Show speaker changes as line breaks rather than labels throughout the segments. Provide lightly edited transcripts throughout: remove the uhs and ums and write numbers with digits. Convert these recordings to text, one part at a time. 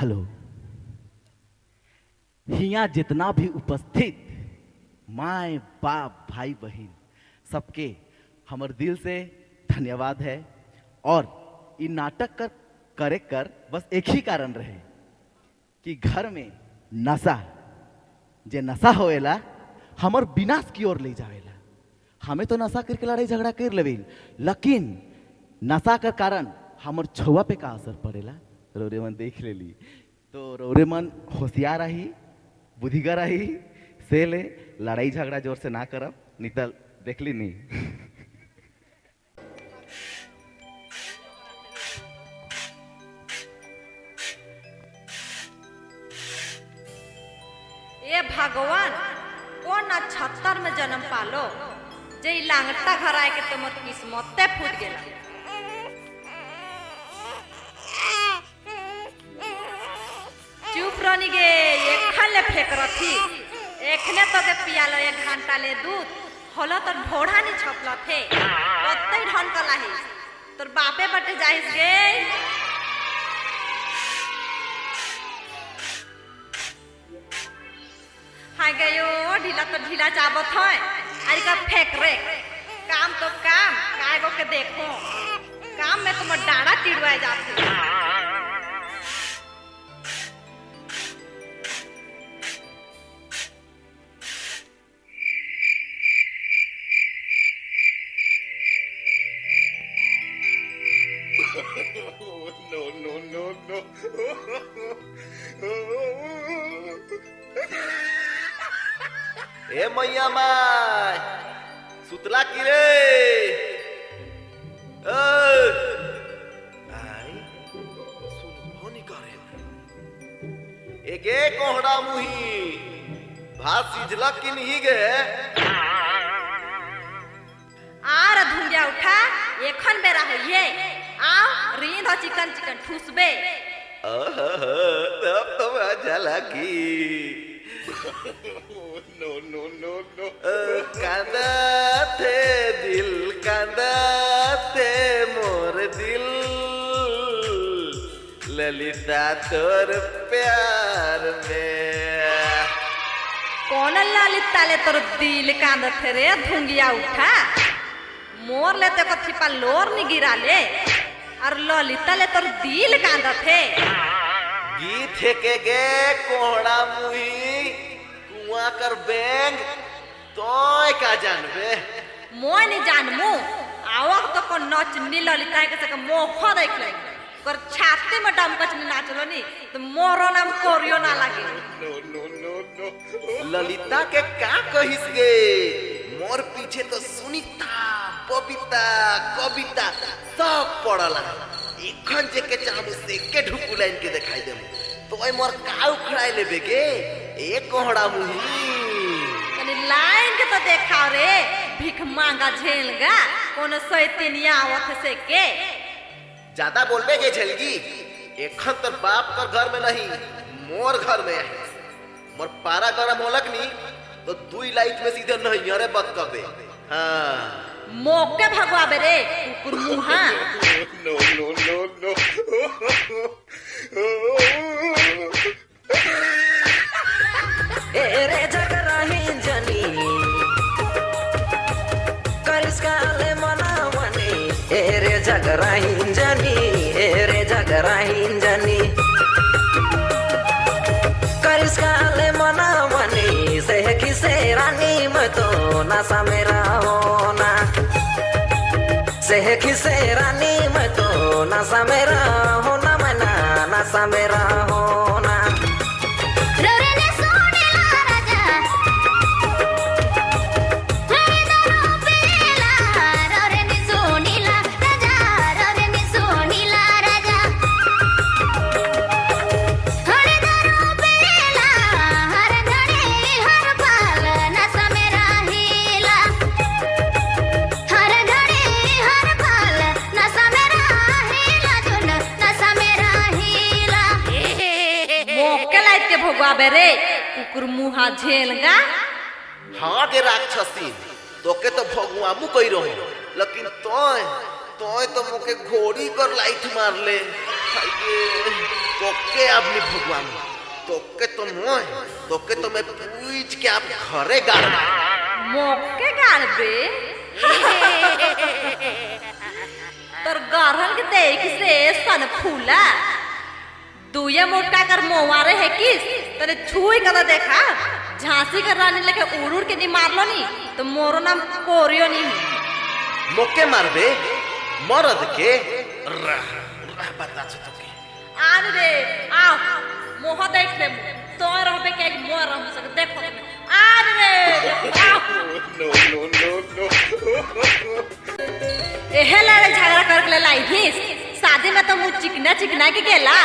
Hello. हिया जितना भी उपस्थित माए बाप भाई बहन सबके हमर दिल से धन्यवाद है। और ये नाटक करे कर बस एक ही कारण रहे कि घर में नशा जे नशा होएला हमर विनाश की ओर ले जावेला। हमें तो नशा करके लड़ाई झगड़ा कर लेवे, लेकिन नशा का कारण हमर छुआ पे का असर पड़ेला रौरे मन देख लेली। तो रौरे मन होशियार रही, बुद्धिगर रही, से ले लड़ाई झगड़ा जोर से ना करब, नितल देख ली नहीं।
ए भगवान कौन 76 में जन्म पालो जे लांगटा घर आए के तुमर किस्मते फूट गेला। चुप रहनी गे, एखन ले फेंक रथी, एखने तो के पियालो 1 घंटा ले दूध होला तो ढोढ़ा नहीं छपला थे कत्ते ढन कला है तोर बापे बटे जाइस गे। हाय गयो ढीला तो ढीला चाबत है, अरे का फेंक रे। काम तो काम काय गो के देखो, काम में तुम डाड़ा टिड़वाए जाते।
No. ए मैया माय सुतला की रे? आई सुनबो नहीं करे। एगे कोहड़ा मुही भात सिझला की नहीं गे?
आर धुंडिया उठा एखन बेरा होइए, आओ रींद हो चिकन ठूसबे।
तब तो मजा लगी। No. कांदा थे दिल, कांदा थे मोर दिल, ललिता तोर प्यार में।
कौन ललिता ले तोर दिल कांद थे रे धुंगिया उठा? मोर ले ते कथी पा लोर नहीं गिरा ले, और ललिता ले तोर दिल कांद थे।
गीत है के गे कोहड़ा मुही कुआं कर बेंग तोय का जानबे?
मोय नहीं जानमु, आवक तो को नच नी ललिता के सके मोह देख ले कर छाती में डमकच नहीं नाचलो नी तो मोरो नाम कोरियो ना लागे।
No. ललिता के का कहिस गे? मोर पीछे तो सुनीता, बबीता, कविता सब पड़ला। एखन जे के चाहबो से के ढुकु लाइन के दिखाई देमु तो मोर का उखड़ाई लेबे गे? ए कोहड़ा मुही
कनी लाइन के तो देखा रे, भीख मांगा झेलगा कोनो सैतनिया आवत से के।
ज्यादा बोलबे गे झलगी? एखन तो बाप कर घर में नहीं मोर घर में है। मोर पारा गरम होलक नी तो 2 लाइट में सीधे नहीं अरे बत कबे। हाँ
मोके भगवाबे रे कुकुर मुहा। No.
ए रे जगराही जनी करिस्काले मनावनी, ए रे जगराही जनी, ए रे जगराही जनी करिस्काले मनावनी, से किसे रानी में तो नशा मेरा होना, से किसे रानी में तो नशा मेरा होना, मना नशा मेरा होना।
भगवाबे रे कुकुर मुहा झेलगा।
हाँ गे राक्षसी तोके तो भगवामू कही रहो, लेकिन तोय तो मोके घोड़ी कर लाइट मार ले। तोके ए अपनी भगवान तोके तो मैं पूछ के आप घरे गाड़
मोके गाड़बे तोर गरहन के देख से सन फूला दुए मोटका कर मोवारे है किस तने छुई कर देखा झांसी कर रानी लेके उड़ उड़ के नहीं मारलो नी तो मोरो नाम कोरियो नहीं
मोके मारबे मरद के रह बता छ तोके
आन रे आओ मोह देख ले तो रहबे के मोर रह सक देखो आन रे एहे लाले झगड़ा कर ले लाई हिस शादी में तो मुंह चिकना के गेला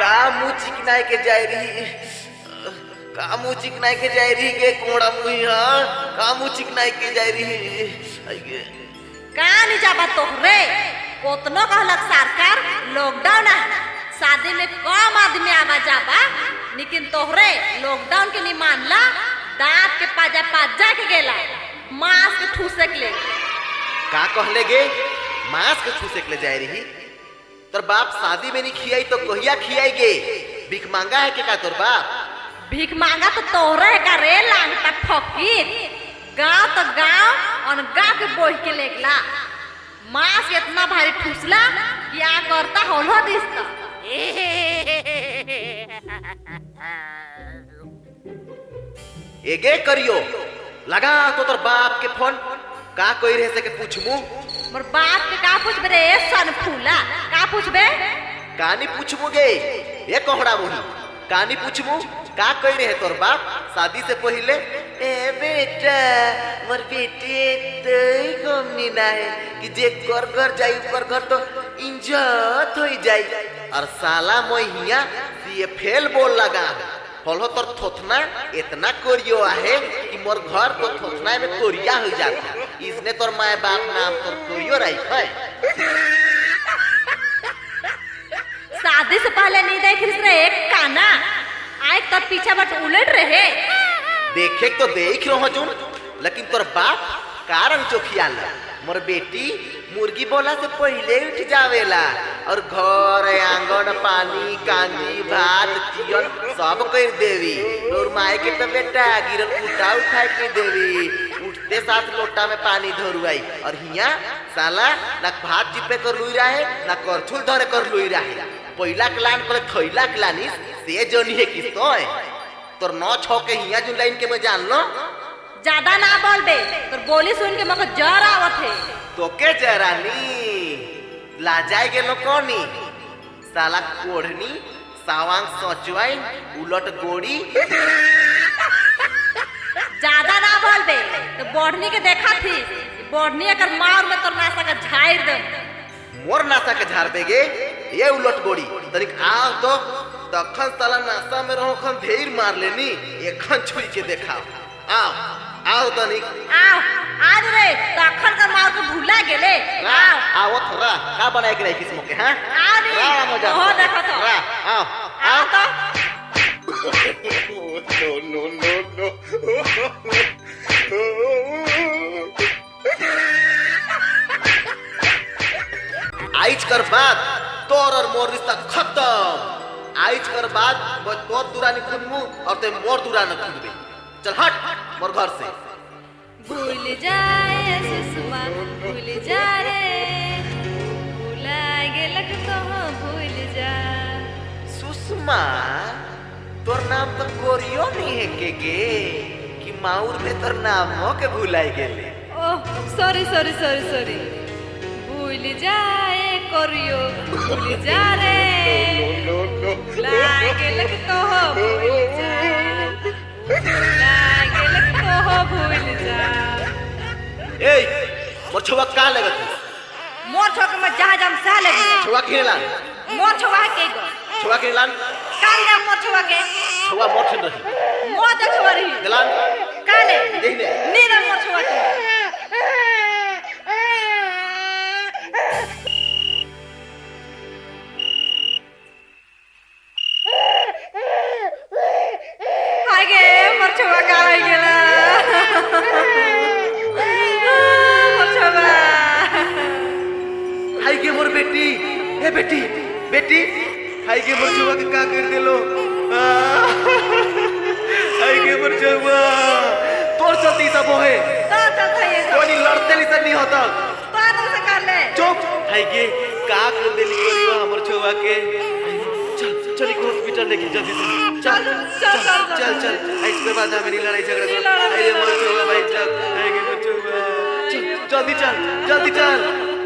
का मुंह चिकनाए के जाय रही का मुंह चिकनाए के जाय रही के कोड़ा मुही हां का मुंह चिकनाए के जाय रही आइगे
का नहीं जाबा तोहरे कोतनो कहलक सरकार लॉकडाउन है शादी में कम आदमी आवा जाबा लेकिन तोहरे लॉकडाउन के नहीं मानला दांत के पाजा के गेला मांस के ठूसे के ले
का कहले गे मांस के ठूसे के ले जाय रही तोर बाप शादी में नहीं खियाई तो कहिया खियाई गे भीख मांगा है के का तोर बाप
भीख मांगा तो तोहरे का रे लांगटा फकीर गांव तो गांव और गांव के बोह के लेगला मांस इतना भारी ठुसला कि आ करता होलो दिसता
एगे करियो लगा तो तोर बाप के फोन का कोई रह से के पूछमु
मोर बाप के का पूछबे रे सन फूला का पूछबे
कानी पूछमु गे ये कोहड़ा मुही कानी पूछमु का कोई रहे तोर बाप शादी से पहले ए बेटा मोर बेटे दई गमनी ना है कि जे घर जाई ऊपर घर तो इंजत होई जाई और साला मोहिया ये फेल बोल लगा होलो तोर थोथना इतना कोरियो आहे कि मोर घर तो थोथना में कोरिया हो जाता इसने तोर माय बाप नाम तोर कोरियो रही है
शादी से पहले नहीं देख रे एक काना आए तब पीछे बट उलट रहे
देखे तो देख रहो जुन लेकिन तोर बाप कारण चोखिया ला मोर बेटी मुर्गी बोला से पहले उठ जावेला और घर आंगन पानी कांजी भात तियन सब कर देवी और माए के तो बेटा गिरल उठा के देवी उठते साथ लोटा में पानी धरुआई और हिया साला ना भात चिपे कर लुई रहा है ना करछुल धरे कर लुई रहा है पहिला क्लान पर थैला क्लानी से जोनी है किस्तो है तोर नौ छौ के हिया जो लाइन के मैं जान लो
ज्यादा ना बोल बे तोर बोली सुन के मको जर आवत है
तो के जरानी लाजाई गेलो कोनी साला कोढ़नी सावांग सोचवाई उलट गोड़ी
ज्यादा ना बोल बे तो बोढ़नी के देखा थी बोढ़नी अगर मार में तोर नासा का झाड़ दे
मोर नासा के झाड़ देगे ये उलट गोड़ी तनिक आओ तो तखन साला नासा में रहो खन ढेर मार लेनी एखन छुई के देखा आओ आओ तनिक
आओ आज रे तखन का मार को भूला गेले आओ
आओ थोड़ा का बनाए के रही किस्म के हां
आ रे
मजा
हो देखो तो
आओ
आओ तो आइज कर बाद तोर और मोर रिश्ता खत्म आइज कर बाद मैं तोर दुरानी खुनमु और ते मोर दुरानी खुनबे चल हट मोर घर से भूल जाए सुषमा भूल जा रे भूला गेलक तो भूल जा
सुषमा तोर नाम तो कोरियो नहीं है के कि माउर में तोर नामो के भुलाई गेले
oh sorry sorry sorry sorry भूल जाए कोरियो भूल जा रे भूला गेलक तो भूल जा भूला गेलक तो भूल जा
ए मोर छवा का लगत
मोर छवा के मैं जहाज हम सा लगी
छवा खेला
मोर छवा के गो
छवा खेला
काल ना मोर छवा के
छवा मोर ठन रही
मोर जा छवा रही
गलान
काले
देखने
नीरा मोर छवा के आगे मोर छवा का आई गेला मोर छवा
आई के मोर बेटी ए बेटी बेटी हाय के मरचुआ के का कर देलो हाय के मरचुआ तोर चलती सब है
तो चलता ये सब
कोई लड़ते लिसन नहीं होता
तो से कर ले
चुप हाय के का कर देली गोरीवा हमर छुआ के चल चल एक हॉस्पिटल लेके जल्दी से चल
चल
चल चल इसके बाद हमें लड़ाई झगड़ा
नहीं लड़ा,
अरे मरचुआ भाई चल हाय के मरचुआ चल जल्दी चल